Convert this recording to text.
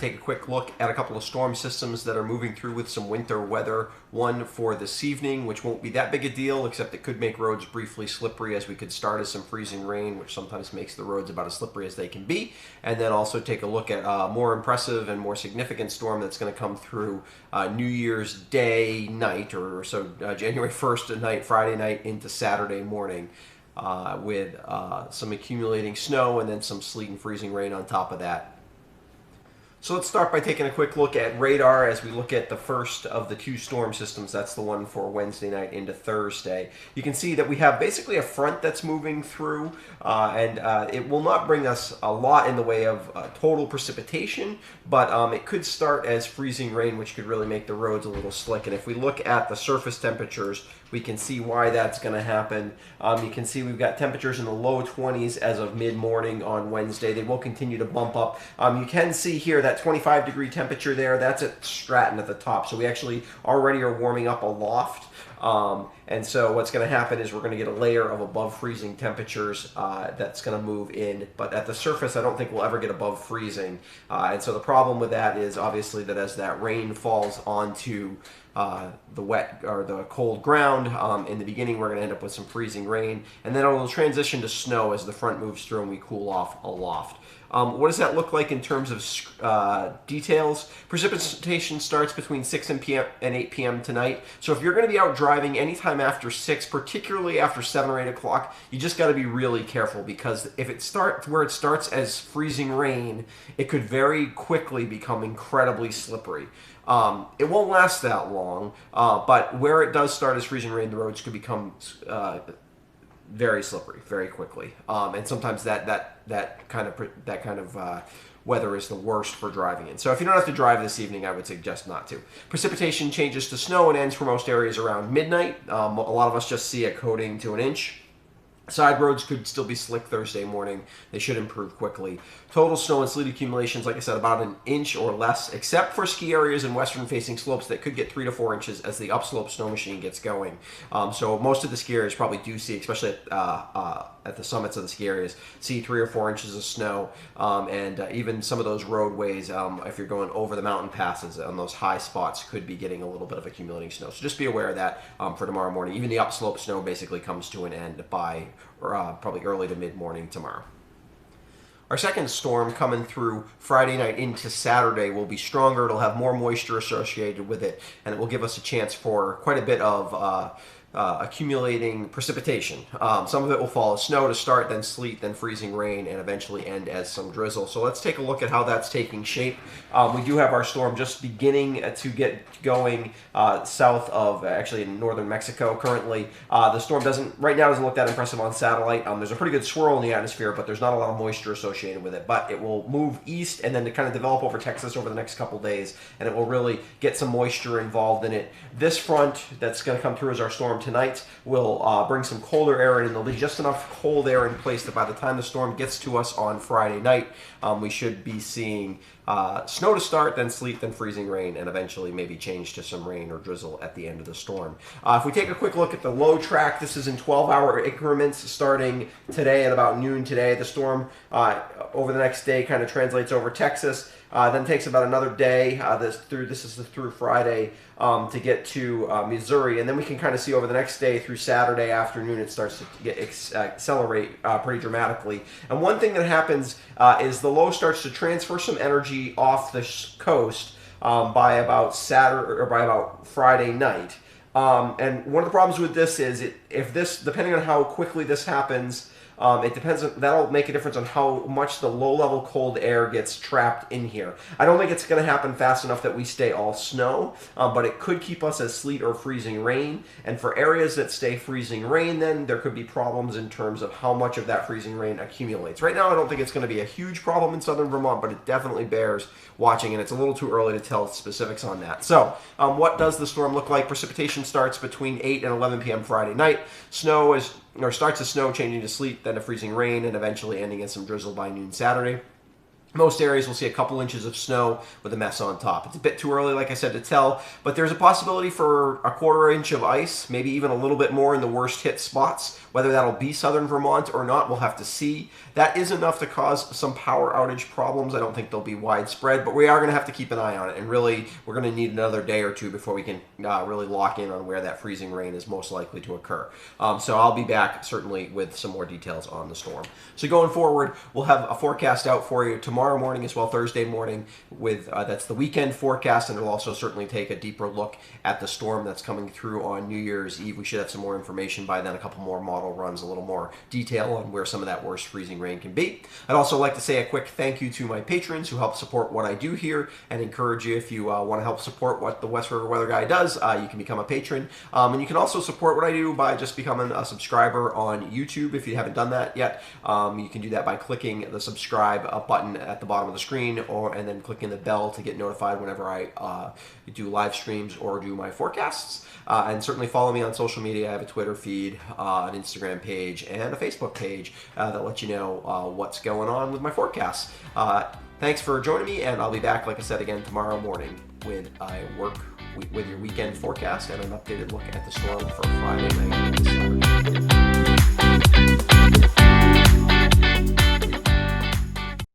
take a quick look at a couple of storm systems that are moving through with some winter weather. One for this evening, which won't be that big a deal, except it could make roads briefly slippery as we could start as some freezing rain, which sometimes makes the roads about as slippery as they can be. And then also take a look at a more impressive and more significant storm that's going to come through New Year's Day night, or so January 1st night, Friday night into Saturday morning. With some accumulating snow and then some sleet and freezing rain on top of that. So let's start by taking a quick look at radar as we look at the first of the two storm systems. That's the one for Wednesday night into Thursday. You can see that we have basically a front that's moving through, and it will not bring us a lot in the way of total precipitation, but it could start as freezing rain, which could really make the roads a little slick. And if we look at the surface temperatures, we can see why that's going to happen. You can see we've got temperatures in the low 20s as of mid-morning on Wednesday. They will continue to bump up. You can see here that 25-degree temperature there, that's at Stratton at the top. So we actually already are warming up aloft. And so what's going to happen is we're going to get a layer of above freezing temperatures that's going to move in. But at the surface, I don't think we'll ever get above freezing. And so the problem with that is obviously that as that rain falls onto the wet or the cold ground, in the beginning we're going to end up with some freezing rain. And then it'll transition to snow as the front moves through and we cool off aloft. What does that look like in terms of details? Precipitation starts between 6 and 8 p.m. tonight. So if you're going to be out driving anytime after 6, particularly after 7 or 8 o'clock, you just got to be really careful, because if it starts where it starts as freezing rain, it could very quickly become incredibly slippery. It won't last that long, but where it does start as freezing rain, the roads could become very slippery very quickly, and sometimes that kind of weather is the worst for driving in. So if you don't have to drive this evening, I would suggest not to. Precipitation changes to snow and ends for most areas around midnight. A lot of us just see a coating to an inch. Side roads could still be slick Thursday morning. They should improve quickly. Total snow and sleet accumulations, like I said, about an inch or less, except for ski areas and western-facing slopes that could get 3 to 4 inches as the upslope snow machine gets going. So most of the ski areas probably do see, especially at the summits of the ski areas, see 3 or 4 inches of snow, and even some of those roadways, if you're going over the mountain passes on those high spots, could be getting a little bit of accumulating snow. So just be aware of that for tomorrow morning. Even the upslope snow basically comes to an end by probably early to mid-morning tomorrow. Our second storm coming through Friday night into Saturday will be stronger. It'll have more moisture associated with it, and it will give us a chance for quite a bit of accumulating precipitation. Some of it will fall as snow to start, then sleet, then freezing rain, and eventually end as some drizzle. So let's take a look at how that's taking shape. We do have our storm just beginning to get going south of, actually in northern Mexico currently. The storm right now doesn't look that impressive on satellite. There's a pretty good swirl in the atmosphere, but there's not a lot of moisture associated with it. But it will move east and then to kind of develop over Texas over the next couple days, and it will really get some moisture involved in it. This front that's going to come through as our storm tonight will bring some colder air in, and there'll be just enough cold air in place that by the time the storm gets to us on Friday night, we should be seeing snow to start, then sleet, then freezing rain, and eventually maybe change to some rain or drizzle at the end of the storm. If we take a quick look at the low track, this is in 12-hour increments starting today at about noon today. The storm over the next day kind of translates over Texas. Then takes about another day. This is through Friday to get to Missouri, and then we can kind of see over the next day through Saturday afternoon it starts to accelerate pretty dramatically. And one thing that happens is the low starts to transfer some energy off the coast by about Saturday or by about Friday night. And one of the problems with this is depending on how quickly this happens. It depends that'll make a difference on how much the low-level cold air gets trapped in here. I don't think it's going to happen fast enough that we stay all snow, but it could keep us as sleet or freezing rain. And for areas that stay freezing rain, then there could be problems in terms of how much of that freezing rain accumulates. Right now, I don't think it's going to be a huge problem in southern Vermont, but it definitely bears watching, and it's a little too early to tell specifics on that. So, what does the storm look like? Precipitation starts between 8 and 11 p.m. Friday night. Starts as snow, changing to sleet, then to freezing rain, and eventually ending in some drizzle by noon Saturday. Most areas will see a couple inches of snow with a mess on top. It's a bit too early, like I said, to tell, but there's a possibility for a quarter inch of ice, maybe even a little bit more in the worst hit spots. Whether that'll be Southern Vermont or not, we'll have to see. That is enough to cause some power outage problems. I don't think they'll be widespread, but we are going to have to keep an eye on it. And really, we're going to need another day or two before we can really lock in on where that freezing rain is most likely to occur. So I'll be back certainly with some more details on the storm. So going forward, we'll have a forecast out for you tomorrow morning as well, Thursday morning, with that's the weekend forecast, and it'll also certainly take a deeper look at the storm that's coming through on New Year's Eve. We should have some more information by then, a couple more model runs, a little more detail on where some of that worst freezing rain can be. I'd also like to say a quick thank you to my patrons who help support what I do here, and encourage you, if you want to help support what the West River Weather Guy does, you can become a patron. And you can also support what I do by just becoming a subscriber on YouTube if you haven't done that yet. You can do that by clicking the subscribe button at the bottom of the screen, and then clicking the bell to get notified whenever I do live streams or do my forecasts. And certainly follow me on social media. I have a Twitter feed, an Instagram page, and a Facebook page that lets you know what's going on with my forecasts. Thanks for joining me, and I'll be back, like I said, again tomorrow morning with your weekend forecast and an updated look at the storm for Friday night.